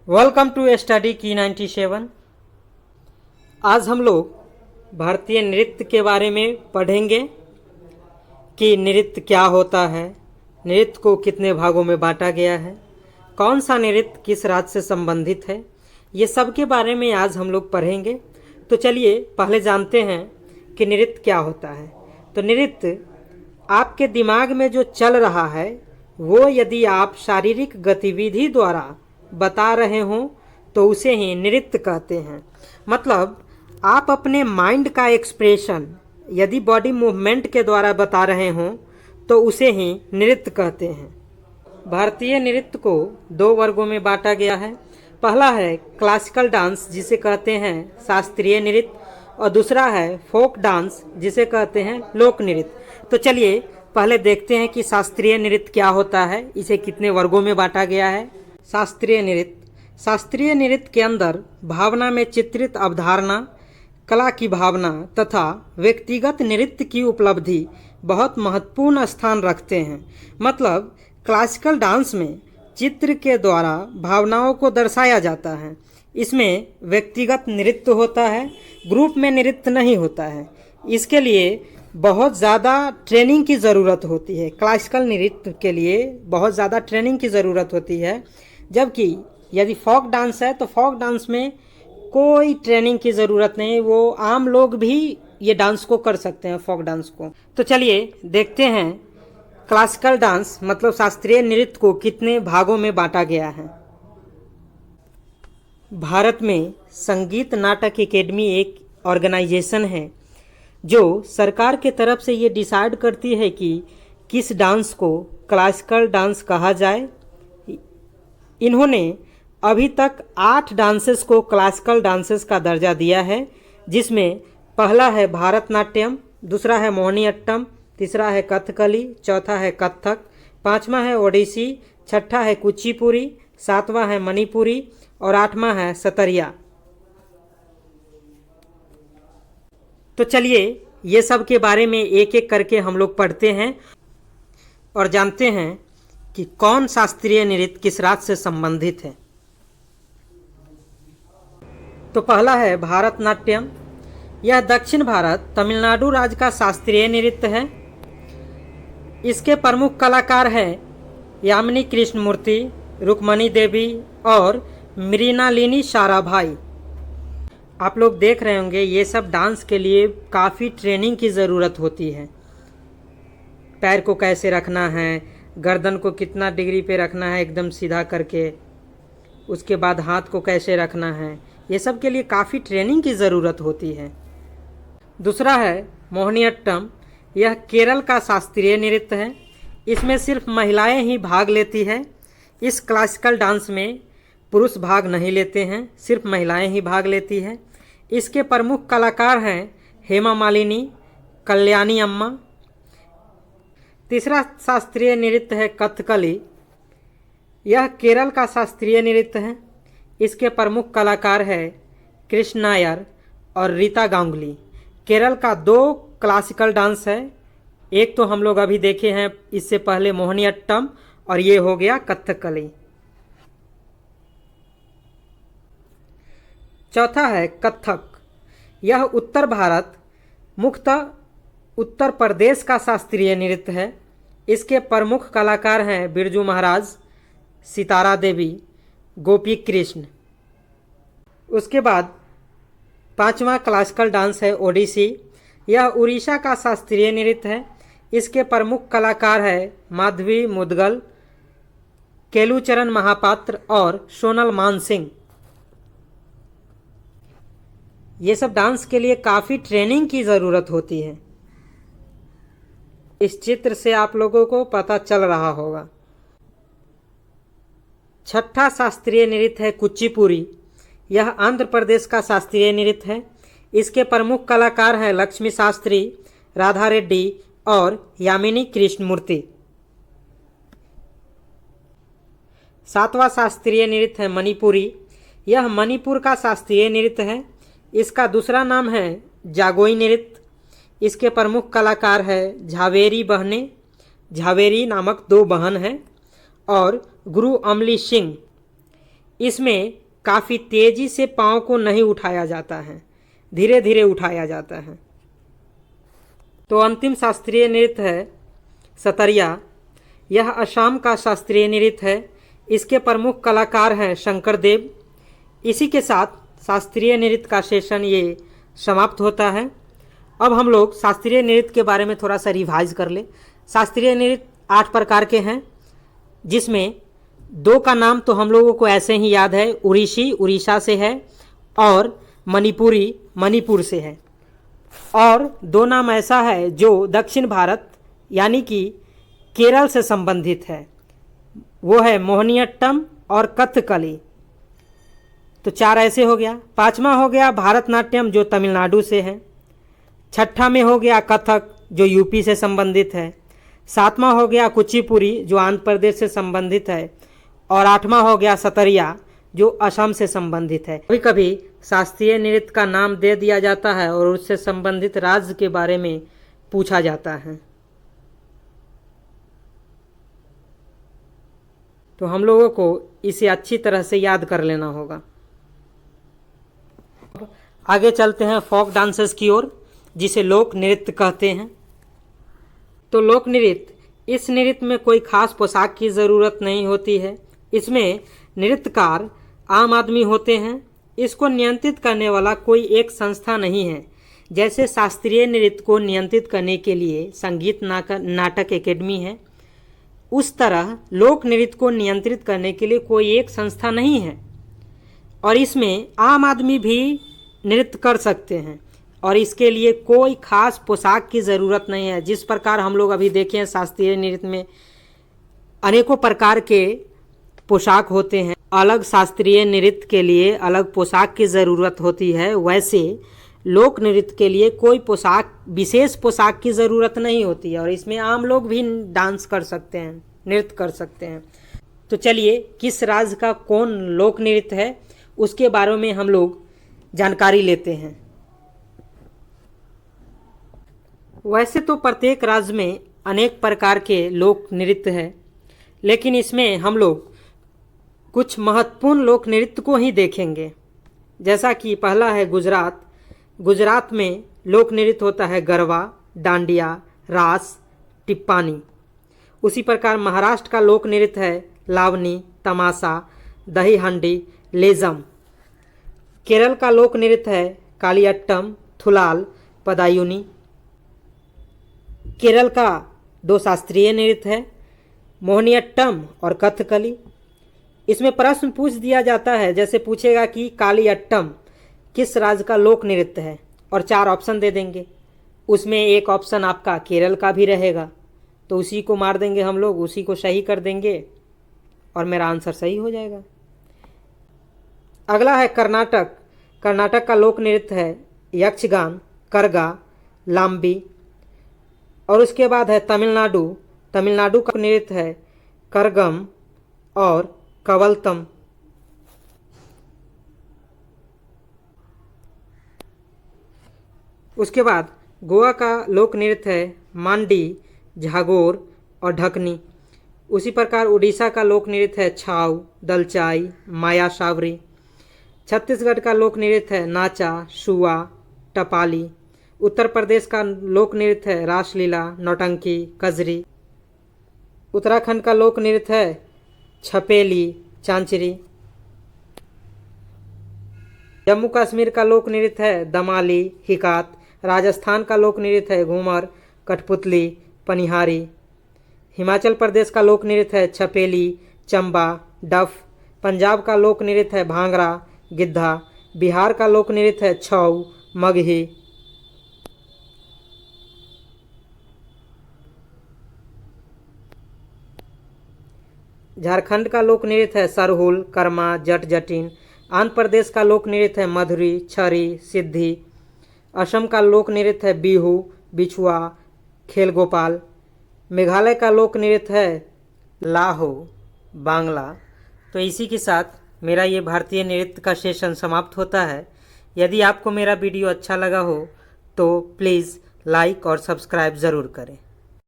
Welcome to study की 97। आज हम लोग भारतीय नृत्य के बारे में पढ़ेंगे कि नृत्य क्या होता है, नृत्य को कितने भागों में बांटा गया है, कौन सा नृत्य किस राज्य से संबंधित है, ये सब के बारे में आज हम लोग पढ़ेंगे। तो चलिए पहले जानते हैं कि नृत्य क्या होता है। तो नृत्य आपके दिमाग में जो चल रहा है वो यदि आप शारीरिक गतिविधि द्वारा बता रहे हों तो उसे ही नृत्य कहते हैं। मतलब आप अपने माइंड का एक्सप्रेशन यदि बॉडी मूवमेंट के द्वारा बता रहे हों तो उसे ही नृत्य कहते हैं। भारतीय नृत्य को दो वर्गों में बांटा गया है। पहला है क्लासिकल डांस जिसे कहते हैं शास्त्रीय नृत्य, और दूसरा है फोक डांस जिसे कहते हैं लोक नृत्य। तो चलिए पहले देखते हैं कि शास्त्रीय नृत्य क्या होता है, इसे कितने वर्गों में बांटा गया है। शास्त्रीय नृत्य के अंदर भावना में चित्रित अवधारणा, कला की भावना तथा व्यक्तिगत नृत्य की उपलब्धि बहुत महत्वपूर्ण स्थान रखते हैं। मतलब क्लासिकल डांस में चित्र के द्वारा भावनाओं को दर्शाया जाता है। इसमें व्यक्तिगत नृत्य होता है, ग्रुप में नृत्य नहीं होता है। इसके लिए बहुत ज़्यादा ट्रेनिंग की ज़रूरत होती है। क्लासिकल नृत्य के लिए बहुत ज़्यादा ट्रेनिंग की ज़रूरत होती है, जबकि यदि फोक डांस है तो फोक डांस में कोई ट्रेनिंग की ज़रूरत नहीं, वो आम लोग भी ये डांस को कर सकते हैं, फोक डांस को। तो चलिए देखते हैं क्लासिकल डांस मतलब शास्त्रीय नृत्य को कितने भागों में बांटा गया है। भारत में संगीत नाटक एकेडमी एक ऑर्गेनाइजेशन है जो सरकार के तरफ से ये डिसाइड करती है कि किस डांस को क्लासिकल डांस कहा जाए। इन्होंने अभी तक 8 डांसेस को क्लासिकल डांसेस का दर्जा दिया है, जिसमें पहला है भारतनाट्यम, दूसरा है मोहिनीअट्टम, तीसरा है कथकली, चौथा है कथक, पांचवा है ओडिसी, छठा है कुचिपुड़ी, सातवां है मणिपुरी और आठवां है सतरिया। तो चलिए ये सब के बारे में एक एक करके हम लोग पढ़ते हैं और जानते हैं कि कौन शास्त्रीय नृत्य किस राज्य से संबंधित है। तो पहला है भारतनाट्यम। यह दक्षिण भारत तमिलनाडु राज्य का शास्त्रीय नृत्य है। इसके प्रमुख कलाकार हैं यामिनी कृष्णमूर्ति, रुक्मणी देवी और मृणालिनी साराभाई। आप लोग देख रहे होंगे ये सब डांस के लिए काफ़ी ट्रेनिंग की ज़रूरत होती है। पैर को कैसे रखना है, गर्दन को कितना डिग्री पे रखना है एकदम सीधा करके, उसके बाद हाथ को कैसे रखना है, ये सब के लिए काफ़ी ट्रेनिंग की ज़रूरत होती है। दूसरा है मोहिनीअट्टम। यह केरल का शास्त्रीय नृत्य है। इसमें सिर्फ महिलाएं ही भाग लेती है। इस क्लासिकल डांस में पुरुष भाग नहीं लेते हैं, सिर्फ महिलाएं ही भाग लेती है। इसके प्रमुख कलाकार हैं हेमा मालिनी, कल्याणी अम्मा। तीसरा शास्त्रीय नृत्य है कथकली। यह केरल का शास्त्रीय नृत्य है। इसके प्रमुख कलाकार हैं कृष्ण नायर और रीता गांगुली। केरल का 2 क्लासिकल डांस है, एक तो हम लोग अभी देखे हैं इससे पहले मोहिनीअट्टम, और ये हो गया कथकली। चौथा है कथक। यह उत्तर भारत मुख्यतः उत्तर प्रदेश का शास्त्रीय नृत्य है। इसके प्रमुख कलाकार हैं बिरजू महाराज, सितारा देवी, गोपी कृष्ण। उसके बाद 5वां क्लासिकल डांस है ओडिसी। यह उड़ीसा का शास्त्रीय नृत्य है। इसके प्रमुख कलाकार हैं माधवी मुदगल, केलुचरण महापात्र और सोनल मानसिंह। ये सब डांस के लिए काफ़ी ट्रेनिंग की ज़रूरत होती है। इस चित्र से आप लोगों को पता चल रहा होगा। छठा शास्त्रीय नृत्य है कुचिपुड़ी। यह आंध्र प्रदेश का शास्त्रीय नृत्य है। इसके प्रमुख कलाकार हैं लक्ष्मी शास्त्री, राधा रेड्डी और यामिनी कृष्णमूर्ति। 7वां शास्त्रीय नृत्य है मणिपुरी। यह मणिपुर का शास्त्रीय नृत्य है। इसका दूसरा नाम है जागोई नृत्य। इसके प्रमुख कलाकार हैं झावेरी बहनें, झावेरी नामक 2 बहन हैं, और गुरु अमली सिंह। इसमें काफ़ी तेज़ी से पाँव को नहीं उठाया जाता है, धीरे धीरे उठाया जाता है। तो अंतिम शास्त्रीय नृत्य है सतरिया। यह असम का शास्त्रीय नृत्य है। इसके प्रमुख कलाकार हैं शंकर देव। इसी के साथ शास्त्रीय नृत्य का सेशन ये समाप्त होता है। अब हम लोग शास्त्रीय नृत्य के बारे में थोड़ा सा रिवाइज कर ले। शास्त्रीय नृत्य 8 प्रकार के हैं, जिसमें 2 का नाम तो हम लोगों को ऐसे ही याद है, उड़ीसी उड़ीसा से है और मणिपुरी मणिपुर से है। और 2 नाम ऐसा है जो दक्षिण भारत यानी कि केरल से संबंधित है, वो है मोहिनीअट्टम और कथकली। तो 4 ऐसे हो गया। 5वां हो गया भारतनाट्यम जो तमिलनाडु से है। 6ठा में हो गया कथक जो यूपी से संबंधित है। 7वां हो गया कुचिपुड़ी जो आंध्र प्रदेश से संबंधित है। और 8वां हो गया सतरिया जो असम से संबंधित है। कभी कभी शास्त्रीय नृत्य का नाम दे दिया जाता है और उससे संबंधित राज्य के बारे में पूछा जाता है। तो हम लोगों को इसे अच्छी तरह से याद कर लेना होगा। आगे चलते हैं फोक डांसेस की ओर, जिसे लोक नृत्य कहते हैं। तो लोक नृत्य, इस नृत्य में कोई खास पोशाक की ज़रूरत नहीं होती है। इसमें नृत्यकार आम आदमी होते हैं। इसको नियंत्रित करने वाला कोई एक संस्था नहीं है। जैसे शास्त्रीय नृत्य को नियंत्रित करने के लिए संगीत नाटक एकेडमी है, उस तरह लोक नृत्य को नियंत्रित करने के लिए कोई एक संस्था नहीं है। और इसमें आम आदमी भी नृत्य कर सकते हैं और इसके लिए कोई खास पोशाक की ज़रूरत नहीं है। जिस प्रकार हम लोग अभी देखे हैं शास्त्रीय नृत्य में अनेकों प्रकार के पोशाक होते हैं, अलग शास्त्रीय नृत्य के लिए अलग पोशाक की ज़रूरत होती है, वैसे लोक नृत्य के लिए कोई विशेष पोशाक की ज़रूरत नहीं होती है और इसमें आम लोग भी डांस कर सकते हैं, नृत्य कर सकते हैं। तो चलिए किस राज्य का कौन लोक नृत्य है उसके बारे में हम लोग जानकारी लेते हैं। वैसे तो प्रत्येक राज्य में अनेक प्रकार के लोक नृत्य हैं, लेकिन इसमें हम लोग कुछ महत्वपूर्ण लोक नृत्य को ही देखेंगे। जैसा कि पहला है गुजरात। गुजरात में लोक नृत्य होता है गरबा, डांडिया, रास, टिप्पानी। उसी प्रकार महाराष्ट्र का लोक नृत्य है लावनी, तमाशा, दही हंडी, लेजम। केरल का लोक नृत्य है कालियट्टम, थुलाल, पदायुनी। केरल का 2 शास्त्रीय नृत्य है मोहिनीअट्टम और कथकली। इसमें प्रश्न पूछ दिया जाता है, जैसे पूछेगा कि कालियट्टम किस राज्य का लोक नृत्य है और 4 ऑप्शन दे देंगे। उसमें एक ऑप्शन आपका केरल का भी रहेगा, तो उसी को मार देंगे हम लोग, उसी को सही कर देंगे और मेरा आंसर सही हो जाएगा। अगला है कर्नाटक। कर्नाटक का लोक नृत्य है यक्षगान, करगा, लाम्बी। और उसके बाद है तमिलनाडु। तमिलनाडु का नृत्य है करगम और कवलतम। उसके बाद गोवा का लोक नृत्य है मांडी, झागोर और ढकनी। उसी प्रकार उड़ीसा का लोक नृत्य है छाऊ, दलचाई, माया सावरी। छत्तीसगढ़ का लोक नृत्य है नाचा, शुआ, टपाली। उत्तर प्रदेश का लोक नृत्य है रासलीला, नौटंकी, कजरी। उत्तराखंड का लोक नृत्य है छपेली, चांचरी। जम्मू कश्मीर का लोक नृत्य है दमाली, हिकात। राजस्थान का लोक नृत्य है घूमर, कठपुतली, पनिहारी। हिमाचल प्रदेश का लोक नृत्य है छपेली, चंबा, डफ। पंजाब का लोक नृत्य है भांगड़ा, गिद्धा। बिहार का लोक नृत्य है छऊ, मगही। झारखंड का लोक नृत्य है सरहुल, कर्मा, जट जटिन। आंध्र प्रदेश का लोक नृत्य है मधुरी, छरी, सिद्धि। असम का लोक नृत्य है बिहू, बिछुआ, खेल गोपाल। मेघालय का लोक नृत्य है लाहो, बांग्ला। तो इसी के साथ मेरा ये भारतीय नृत्य का सेशन समाप्त होता है। यदि आपको मेरा वीडियो अच्छा लगा हो तो प्लीज़ लाइक और सब्सक्राइब ज़रूर करें।